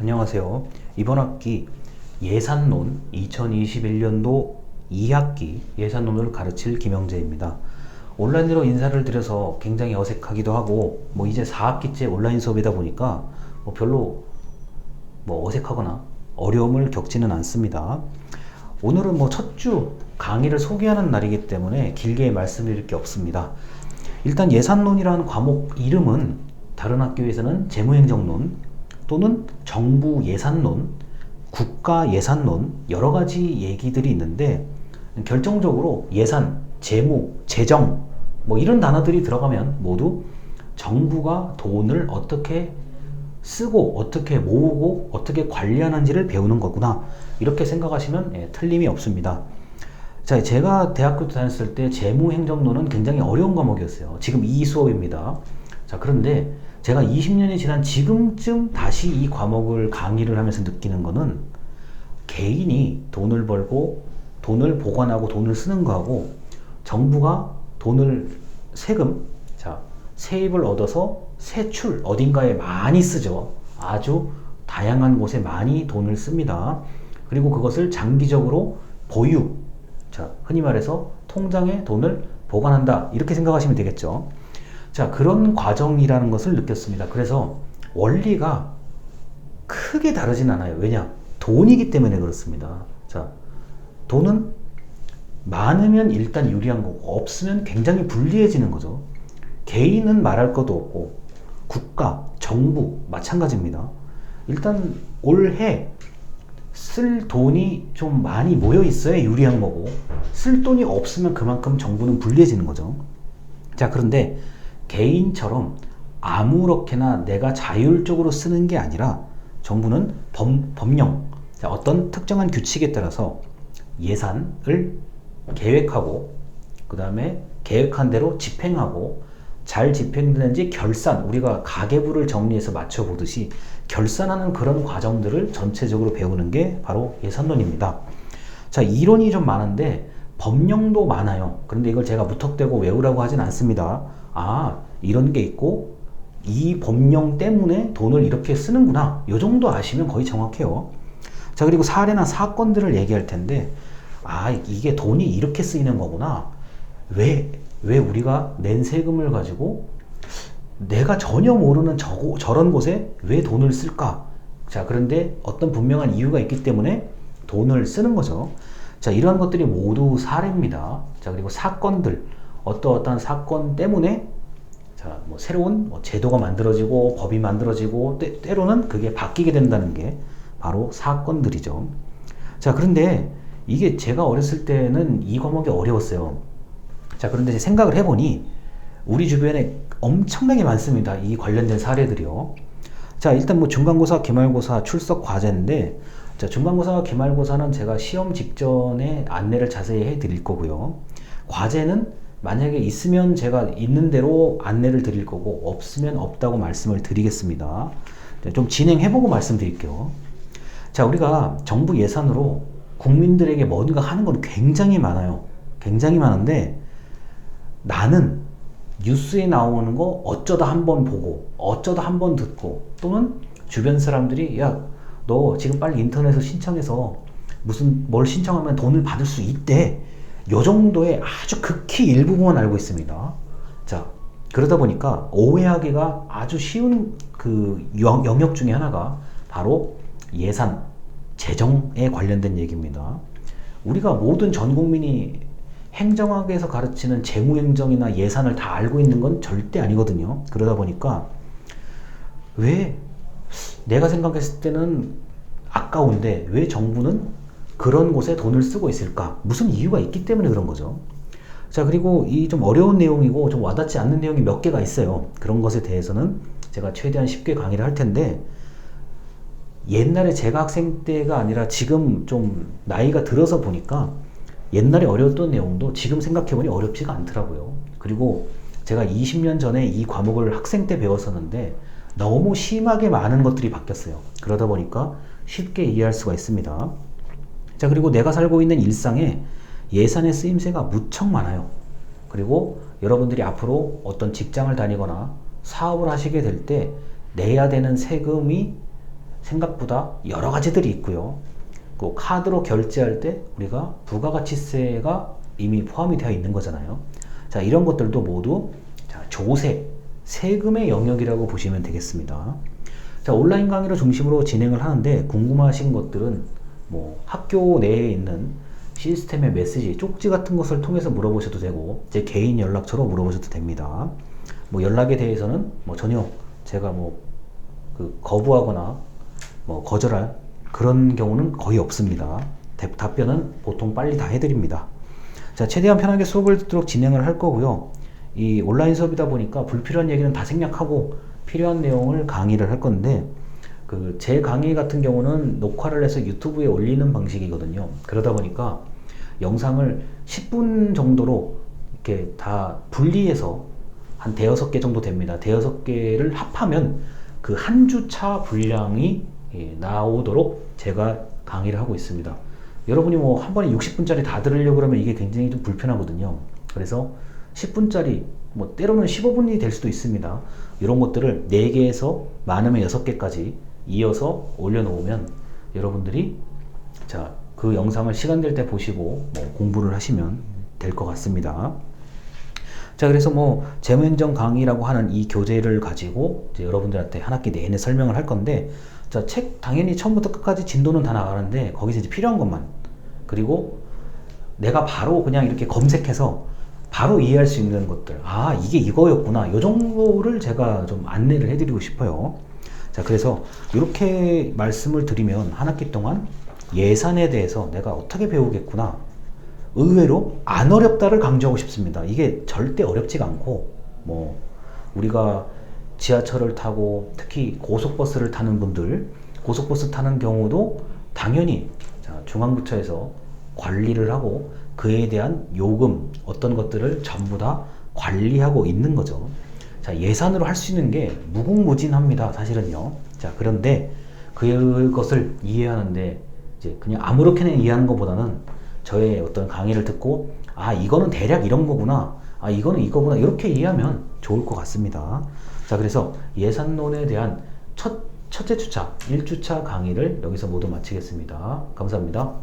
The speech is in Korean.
안녕하세요. 이번 학기 예산론 2021년도 2학기 예산론을 가르칠 김영재입니다. 온라인으로 인사를 드려서 굉장히 어색하기도 하고 이제 4학기째 온라인 수업이다 보니까 별로 어색하거나 어려움을 겪지는 않습니다. 오늘은 첫 주 강의를 소개하는 날이기 때문에 길게 말씀드릴 게 없습니다. 일단 예산론이라는 과목 이름은 다른 학교에서는 재무행정론 또는 정부 예산론, 국가 예산론 여러 가지 얘기들이 있는데 결정적으로 예산, 재무, 재정 이런 단어들이 들어가면 모두 정부가 돈을 어떻게 쓰고 어떻게 모으고 어떻게 관리하는지를 배우는 거구나 이렇게 생각하시면 틀림이 없습니다. 자, 제가 대학교 다녔을 때 재무행정론은 굉장히 어려운 과목이었어요. 지금 이 수업입니다. 자, 그런데 제가 20년이 지난 지금쯤 다시 이 과목을 강의를 하면서 느끼는 거는 개인이 돈을 벌고 돈을 보관하고 돈을 쓰는 거하고 정부가 돈을 세입을 얻어서 세출 어딘가에 많이 쓰죠. 아주 다양한 곳에 많이 돈을 씁니다. 그리고 그것을 장기적으로 보유, 흔히 말해서 통장에 돈을 보관한다 이렇게 생각하시면 되겠죠. 자, 그런 과정이라는 것을 느꼈습니다. 그래서 원리가 크게 다르진 않아요. 왜냐? 돈이기 때문에 그렇습니다. 자, 돈은 많으면 일단 유리한 거고 없으면 굉장히 불리해지는 거죠. 개인은 말할 것도 없고 국가, 정부 마찬가지입니다. 일단 올해 쓸 돈이 좀 많이 모여 있어야 유리한 거고 쓸 돈이 없으면 그만큼 정부는 불리해지는 거죠. 자, 그런데 개인처럼 아무렇게나 내가 자율적으로 쓰는 게 아니라 정부는 법령, 어떤 특정한 규칙에 따라서 예산을 계획하고 그 다음에 계획한 대로 집행하고 잘 집행되는지 결산, 우리가 가계부를 정리해서 맞춰보듯이 결산하는 그런 과정들을 전체적으로 배우는 게 바로 예산론입니다. 자, 이론이 좀 많은데 법령도 많아요. 그런데 이걸 제가 무턱대고 외우라고 하진 않습니다. 이런 게 있고 이 법령 때문에 돈을 이렇게 쓰는구나 이 정도 아시면 거의 정확해요. 자, 그리고 사례나 사건들을 얘기할 텐데 이게 돈이 이렇게 쓰이는 거구나, 왜 우리가 낸 세금을 가지고 내가 전혀 모르는 저런 곳에 왜 돈을 쓸까. 자, 그런데 어떤 분명한 이유가 있기 때문에 돈을 쓰는 거죠. 자, 이러한 것들이 모두 사례입니다. 자, 그리고 사건들, 어떠한 사건 때문에 새로운 제도가 만들어지고 법이 만들어지고 때로는 그게 바뀌게 된다는 게 바로 사건들이죠. 자, 그런데 이게 제가 어렸을 때는 이 과목이 어려웠어요. 자, 그런데 생각을 해보니 우리 주변에 엄청나게 많습니다. 이 관련된 사례들이요. 자, 일단 중간고사, 기말고사 출석 과제인데, 자, 중간고사와 기말고사는 제가 시험 직전에 안내를 자세히 해드릴 거고요. 과제는 만약에 있으면 제가 있는 대로 안내를 드릴 거고 없으면 없다고 말씀을 드리겠습니다. 좀 진행해보고 말씀드릴게요. 자, 우리가 정부 예산으로 국민들에게 뭔가 하는 건 굉장히 많아요. 굉장히 많은데 나는 뉴스에 나오는 거 어쩌다 한번 보고 어쩌다 한번 듣고 또는 주변 사람들이 너 지금 빨리 인터넷에서 신청해서 뭘 신청하면 돈을 받을 수 있대, 요 정도의 아주 극히 일부분만 알고 있습니다. 자, 그러다 보니까 오해하기가 아주 쉬운 그 영역 중에 하나가 바로 예산, 재정에 관련된 얘기입니다. 우리가 모든 전 국민이 행정학에서 가르치는 재무행정이나 예산을 다 알고 있는 건 절대 아니거든요. 그러다 보니까 왜 내가 생각했을 때는 아까운데 왜 정부는 그런 곳에 돈을 쓰고 있을까? 무슨 이유가 있기 때문에 그런 거죠. 자, 그리고 이 좀 어려운 내용이고 좀 와닿지 않는 내용이 몇 개가 있어요. 그런 것에 대해서는 제가 최대한 쉽게 강의를 할 텐데, 옛날에 제가 학생 때가 아니라 지금 좀 나이가 들어서 보니까 옛날에 어려웠던 내용도 지금 생각해보니 어렵지가 않더라고요. 그리고 제가 20년 전에 이 과목을 학생 때 배웠었는데 너무 심하게 많은 것들이 바뀌었어요. 그러다 보니까 쉽게 이해할 수가 있습니다. 자, 그리고 내가 살고 있는 일상에 예산의 쓰임새가 무척 많아요. 그리고 여러분들이 앞으로 어떤 직장을 다니거나 사업을 하시게 될 때 내야 되는 세금이 생각보다 여러 가지들이 있고요. 그 카드로 결제할 때 우리가 부가가치세가 이미 포함이 되어 있는 거잖아요. 자, 이런 것들도 모두 자, 조세, 세금의 영역이라고 보시면 되겠습니다. 자, 온라인 강의를 중심으로 진행을 하는데 궁금하신 것들은 뭐 학교 내에 있는 시스템의 메시지, 쪽지 같은 것을 통해서 물어보셔도 되고 제 개인 연락처로 물어보셔도 됩니다. 뭐 연락에 대해서는 뭐 전혀 제가 거부하거나 거절할 그런 경우는 거의 없습니다. 답변은 보통 빨리 다 해드립니다. 자, 최대한 편하게 수업을 듣도록 진행을 할 거고요. 이 온라인 수업이다 보니까 불필요한 얘기는 다 생략하고 필요한 내용을 강의를 할 건데 제 강의 같은 경우는 녹화를 해서 유튜브에 올리는 방식이거든요. 그러다 보니까 영상을 10분 정도로 이렇게 다 분리해서 한 대여섯 개 정도 됩니다. 대여섯 개를 합하면 그 한 주차 분량이 나오도록 제가 강의를 하고 있습니다. 여러분이 뭐 한 번에 60분짜리 다 들으려고 그러면 이게 굉장히 좀 불편하거든요. 그래서 10분짜리 뭐 때로는 15분이 될 수도 있습니다. 이런 것들을 4개에서 많으면 6개까지 이어서 올려놓으면 여러분들이 자, 그 영상을 시간 될 때 보시고 뭐 공부를 하시면 될 것 같습니다. 자, 그래서 뭐 재무행정 강의라고 하는 이 교재를 가지고 이제 여러분들한테 한 학기 내내 설명을 할 건데 자, 책 당연히 처음부터 끝까지 진도는 다 나가는데 거기서 이제 필요한 것만 그리고 내가 바로 그냥 이렇게 검색해서 바로 이해할 수 있는 것들 아 이게 이거였구나 이 정도를 제가 좀 안내를 해드리고 싶어요. 자, 그래서 이렇게 말씀을 드리면 한 학기 동안 예산에 대해서 내가 어떻게 배우겠구나 의외로 안 어렵다를 강조하고 싶습니다. 이게 절대 어렵지가 않고 뭐 우리가 지하철을 타고 특히 고속버스를 타는 분들 고속버스 타는 경우도 당연히 자, 중앙부처에서 관리를 하고 그에 대한 요금 어떤 것들을 전부 다 관리하고 있는 거죠. 자, 예산으로 할 수 있는 게 무궁무진합니다. 사실은요. 자, 그런데 그것을 이해하는데 이제 그냥 아무렇게나 이해하는 것보다는 저의 어떤 강의를 듣고 아 이거는 대략 이런 거구나 아 이거는 이거구나 이렇게 이해하면 좋을 것 같습니다. 자, 그래서 예산론에 대한 첫째 주차 1주차 강의를 여기서 모두 마치겠습니다. 감사합니다.